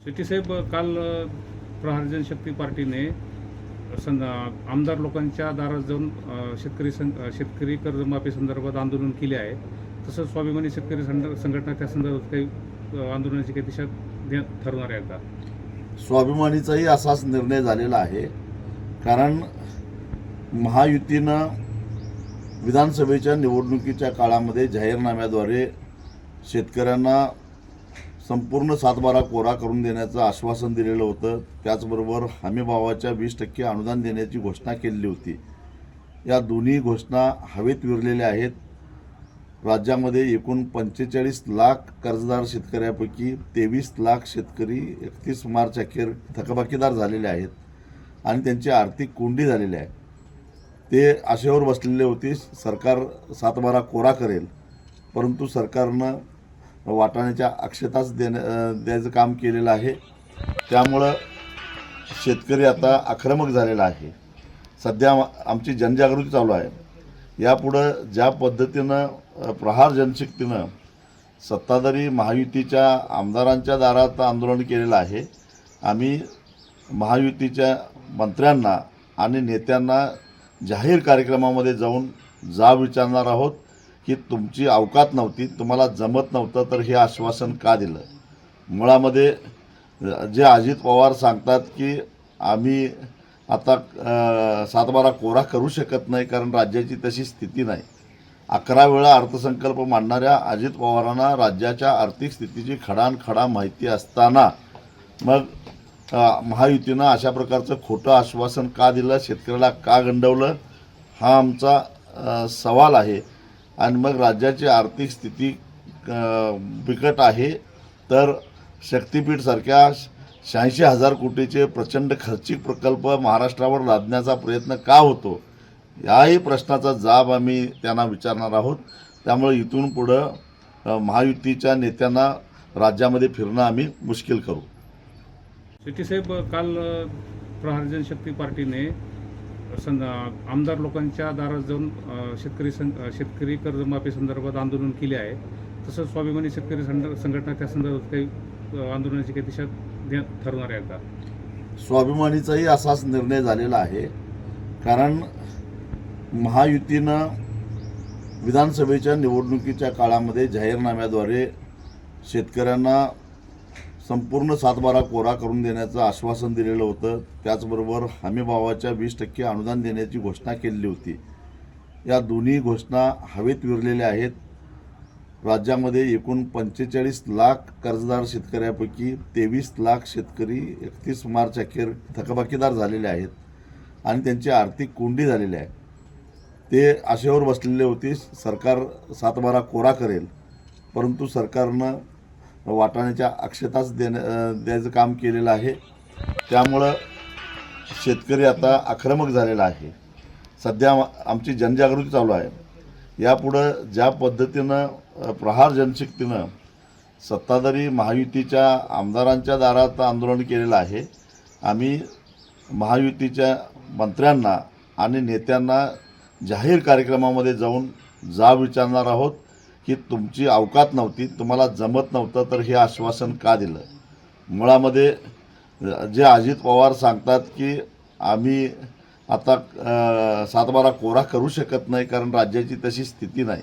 शेट्टी साहेब, काल प्रहार जनशक्ती पार्टीने आमदार लोकांच्या दारात जाऊन शेतकरी कर्जमाफी संदर्भात आंदोलन केले आहे. तसंच स्वाभिमानी शेतकरी संघटना त्या संदर्भात काही आंदोलनाची काही दिशा ठरवणार आहे का? स्वाभिमानीचाही असाच निर्णय झालेला आहे. कारण महायुतीनं विधानसभेच्या निवडणुकीच्या काळामध्ये जाहीरनाम्याद्वारे शेतकऱ्यांना संपूर्ण 7/12 कोरा करून देण्याचं आश्वासन दिलेलं होतं. त्याचबरोबर हमीभावाच्या 20% अनुदान देण्याची घोषणा केलेली होती. या दोन्ही घोषणा हवेत विरलेल्या आहेत. राज्यामध्ये एकूण 45 लाख कर्जदार शेतकऱ्यापैकी 23 लाख शेतकरी 31 मार्च अखेर थकबाकीदार झालेले आहेत आणि त्यांची आर्थिक कोंडी झालेली आहे. ते आशेवर बसलेले होते सरकार 7/12 कोरा करेल, परंतु सरकारनं वाटाण्याच्या अक्षताच द्यायचं काम केलेलं आहे. त्यामुळं शेतकरी आता आक्रमक झालेला आहे. सध्या आमची जनजागृती चालू आहे. यापुढं ज्या पद्धतीनं प्रहार जनशक्तीनं सत्ताधारी महायुतीच्या आमदारांच्या दारात आंदोलन केलेलं आहे, आम्ही महायुतीच्या मंत्र्यांना आणि नेत्यांना जाहीर कार्यक्रमामध्ये जाऊन विचारणार आहोत की तुमची अवकात नव्हती, तुम्हाला जमत नव्हतं तर हे आश्वासन का दिलं. मुळामध्ये जे अजित पवार सांगतात की आम्ही आता 7/12 कोरा करू शकत नाही कारण राज्याची तशी स्थिती नाही. 11 वेळा अर्थसंकल्प मांडणाऱ्या अजित पवारांना राज्याच्या आर्थिक स्थितीची खडानखडा माहिती असताना मग महायुतीनं अशा प्रकारचं खोटं आश्वासन का दिलं, शेतकऱ्याला का गंडवलं, हा आमचा सवाल आहे. आणि मग राज्याची आर्थिक स्थिती बिकट आहे तर शक्तीपीठसारख्या 86,000 कोटीचे प्रचंड खर्चिक प्रकल्प महाराष्ट्रावर लादण्याचा प्रयत्न का होतो, याही प्रश्नाचा जाब आम्ही त्यांना विचारणार आहोत. त्यामुळे इथून पुढं महायुतीच्या नेत्यांना राज्यामध्ये फिरणं आम्ही मुश्किल करू. शेट्टी साहेब, काल प्रहार जनशक्ती पार्टीने आमदार लोकांच्या दारात जाऊन शेतकरी कर्जमाफी संदर्भात आंदोलन केले आहे. तसंच स्वाभिमानी शेतकरी संघटना त्या संदर्भात काही आंदोलनाची काही दिशा ठरवणार आहे का? स्वाभिमानीचाही असाच निर्णय झालेला आहे. कारण महायुतीनं विधानसभेच्या निवडणुकीच्या काळामध्ये जाहीरनाम्याद्वारे शेतकऱ्यांना संपूर्ण 7/12 कोरा करून देण्याचं आश्वासन दिलेलं होतं. त्याचबरोबर हमीभावाच्या 20% अनुदान देण्याची घोषणा केलेली होती. या दोन्ही घोषणा हवेत विरलेल्या आहेत. राज्यामध्ये एकूण 45 लाख कर्जदार शेतकऱ्यापैकी 23 लाख शेतकरी 31 मार्च अखेर थकबाकीदार झालेले आहेत आणि त्यांची आर्थिक कोंडी झालेली आहे. ते आशेवर बसलेले होते सरकार 7/12 कोरा करेल, परंतु सरकारनं वाटाण्याच्या अक्षताच द्यायचं काम केलेलं आहे. त्यामुळं शेतकरी आता आक्रमक झालेला आहे. सध्या आमची जनजागृती चालू आहे. यापुढं ज्या पद्धतीनं प्रहार जनशक्तीनं सत्ताधारी महायुतीच्या आमदारांच्या दारात आंदोलन केलेलं आहे, आम्ही महायुतीच्या मंत्र्यांना आणि नेत्यांना जाहीर कार्यक्रमामध्ये जाऊन विचारणार आहोत की तुमची अवकात नव्हती, तुम्हाला जमत नव्हतं तर हे आश्वासन का दिलं. मुळामध्ये जे अजित पवार सांगतात की आम्ही आता 7/12 कोरा करू शकत नाही कारण राज्याची तशी स्थिती नाही.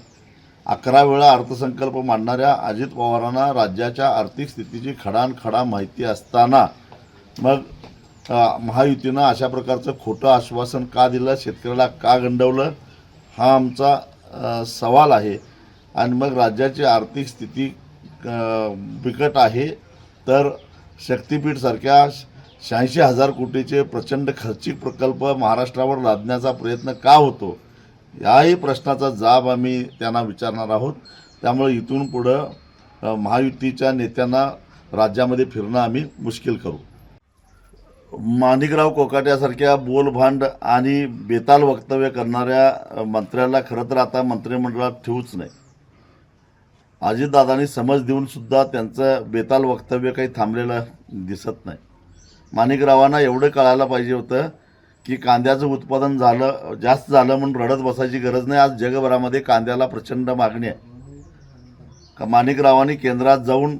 11 वेळा अर्थसंकल्प मांडणाऱ्या अजित पवारांना राज्याच्या आर्थिक स्थितीची खडानखडा माहिती असताना मग महायुतीनं अशा प्रकारचं खोटं आश्वासन का दिलं, शेतकऱ्याला का गंडवलं, हा आमचा सवाल आहे. आणि मग राज्याची आर्थिक स्थिती बिकट आहे तर शक्तीपीठसारख्या 86,000 कोटीचे प्रचंड खर्चिक प्रकल्प महाराष्ट्रावर लादण्याचा प्रयत्न का होतो, याही प्रश्नाचा जाब आम्ही त्यांना विचारणार आहोत. त्यामुळे इथून पुढं महायुतीच्या नेत्यांना राज्यामध्ये फिरणं आम्ही मुश्किल करू. माणिकराव कोकाट्यासारख्या बोलभांड आणि बेताल वक्तव्य करणाऱ्या मंत्र्याला खरं तर आता मंत्रिमंडळात ठेवूच नाही. अजितदादांनी समज देऊनसुद्धा त्यांचं बेताल वक्तव्य काही थांबलेलं दिसत नाही. माणिकरावांना एवढं कळायला पाहिजे होतं की कांद्याचं उत्पादन जास्त झालं म्हणून रडत बसायची गरज नाही. आज जगभरामध्ये कांद्याला प्रचंड मागणी आहे. माणिकरावांनी केंद्रात जाऊन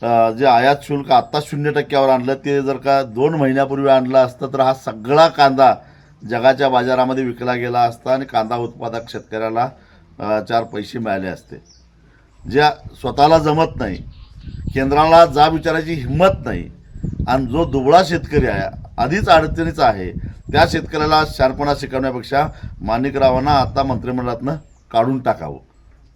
जे आयात शुल्क आत्ता 0% आणलं ते जर का 2 महिन्यापूर्वी आणलं असतं तर हा सगळा कांदा जगाच्या बाजारामध्ये विकला गेला असता आणि कांदा उत्पादक शेतकऱ्याला 4 पैसे मिळाले असते. ज्या स्वतःला जमत नाही, केंद्राला जाब विचारायची हिंमत नाही आणि जो दुबळा शेतकरी आहे, आधीच अडचणीचा आहे, त्या शेतकऱ्याला शहाणपणा शिकवण्यापेक्षा माणिकरावांना आता मंत्रिमंडळातनं काढून टाकावं.